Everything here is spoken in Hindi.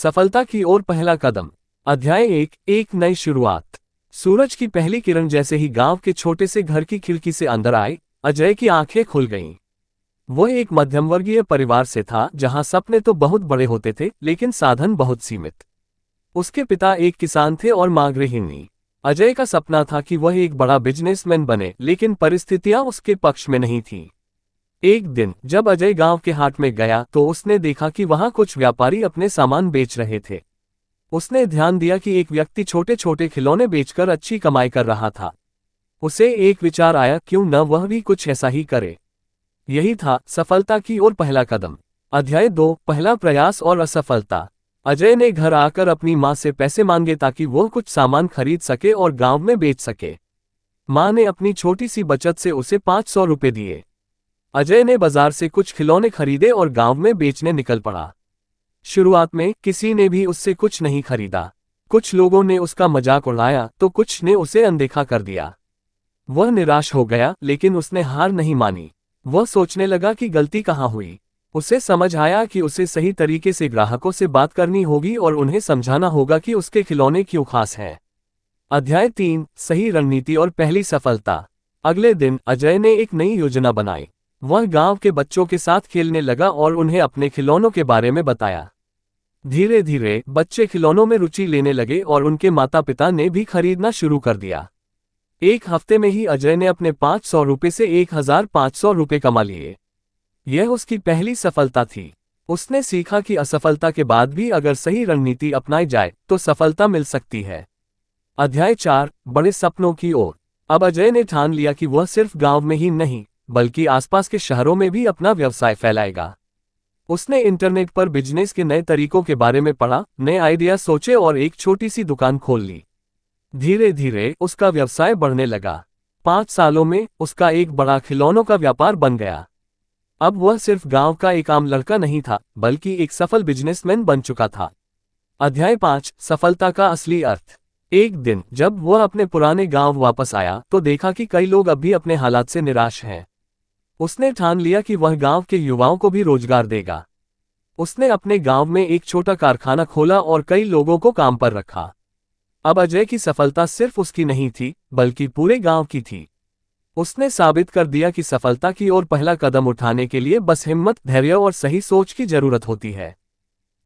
सफलता की ओर पहला कदम। अध्याय एक नई शुरुआत। सूरज की पहली किरण जैसे ही गांव के छोटे से घर की खिड़की से अंदर आई, अजय की आंखें खुल गईं। वह एक मध्यमवर्गीय परिवार से था जहां सपने तो बहुत बड़े होते थे लेकिन साधन बहुत सीमित। उसके पिता एक किसान थे और मां गृहिणी। अजय का सपना था कि वह एक बड़ा बिजनेसमैन बने, लेकिन परिस्थितियां उसके पक्ष में नहीं थीं। एक दिन जब अजय गांव के हाट में गया तो उसने देखा कि वहां कुछ व्यापारी अपने सामान बेच रहे थे। उसने ध्यान दिया कि एक व्यक्ति छोटे छोटे खिलौने बेचकर अच्छी कमाई कर रहा था। उसे एक विचार आया, क्यों न वह भी कुछ ऐसा ही करे। यही था सफलता की ओर पहला कदम। अध्याय 2 पहला प्रयास और असफलता। अजय ने घर आकर अपनी मां से पैसे मांगे ताकि वह कुछ सामान खरीद सके और गांव में बेच सके। मां ने अपनी छोटी सी बचत से उसे 500 रुपये दिए। अजय ने बाजार से कुछ खिलौने खरीदे और गांव में बेचने निकल पड़ा। शुरुआत में किसी ने भी उससे कुछ नहीं खरीदा। कुछ लोगों ने उसका मजाक उड़ाया तो कुछ ने उसे अनदेखा कर दिया। वह निराश हो गया, लेकिन उसने हार नहीं मानी। वह सोचने लगा कि गलती कहाँ हुई। उसे समझ आया कि उसे सही तरीके से ग्राहकों से बात करनी होगी और उन्हें समझाना होगा कि उसके खिलौने क्यों खास हैं। अध्याय 3 सही रणनीति और पहली सफलता। अगले दिन अजय ने एक नई योजना बनाई। वह गांव के बच्चों के साथ खेलने लगा और उन्हें अपने खिलौनों के बारे में बताया। धीरे धीरे बच्चे खिलौनों में रुचि लेने लगे और उनके माता पिता ने भी खरीदना शुरू कर दिया। एक हफ्ते में ही अजय ने अपने 500 रुपये से 1500 रुपये कमा लिए। यह उसकी पहली सफलता थी। उसने सीखा कि असफलता के बाद भी अगर सही रणनीति अपनाई जाए तो सफलता मिल सकती है। अध्याय 4 बड़े सपनों की ओर। अब अजय ने ठान लिया कि वह सिर्फ गांव में ही नहीं बल्कि आसपास के शहरों में भी अपना व्यवसाय फैलाएगा। उसने इंटरनेट पर बिजनेस के नए तरीकों के बारे में पढ़ा, नए आइडिया सोचे और एक छोटी सी दुकान खोल ली। धीरे धीरे उसका व्यवसाय बढ़ने लगा। 5 सालों में उसका एक बड़ा खिलौनों का व्यापार बन गया। अब वह सिर्फ गांव का एक आम लड़का नहीं था बल्कि एक सफल बिजनेसमैन बन चुका था। अध्याय 5 सफलता का असली अर्थ। एक दिन जब वह अपने पुराने गांव वापस आया तो देखा कि कई लोग अब भी अपने हालात से निराश हैं। उसने ठान लिया कि वह गांव के युवाओं को भी रोजगार देगा। उसने अपने गांव में एक छोटा कारखाना खोला और कई लोगों को काम पर रखा। अब अजय की सफलता सिर्फ उसकी नहीं थी बल्कि पूरे गांव की थी। उसने साबित कर दिया कि सफलता की ओर पहला कदम उठाने के लिए बस हिम्मत, धैर्य और सही सोच की जरूरत होती है।